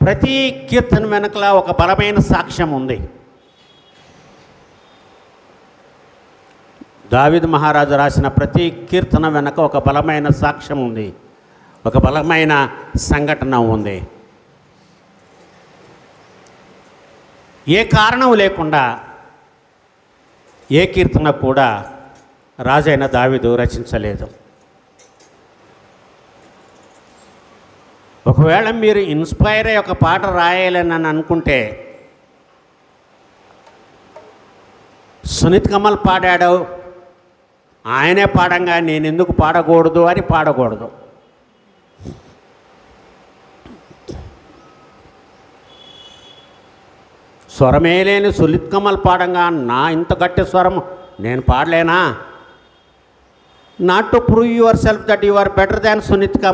ప్రతి కీర్తన వెనకల ఒక బలమైన సాక్ష్యం ఉంది. దావీదు మహారాజు రాసిన ప్రతి కీర్తన వెనక ఒక బలమైన సాక్ష్యం ఉంది, ఒక బలమైన సంఘటన ఉంది. ఏ కారణం లేకుండా ఏ కీర్తన కూడా రాజైన దావీదు రచించలేదు. ఒకవేళ మీరు ఇన్స్పైర్ అయ్యి ఒక పాట రాయాలని అనుకుంటే, సునీత్ కమల్ పాడాడు, ఆయనే పాడంగా నేను ఎందుకు పాడకూడదు అని పాడకూడదు. స్వరమే లేని సునీత్ కమల్ పాడంగా నా ఇంత గట్టి స్వరం నేను పాడలేనా? Not to prove yourself that you are better than Sunith Kamal.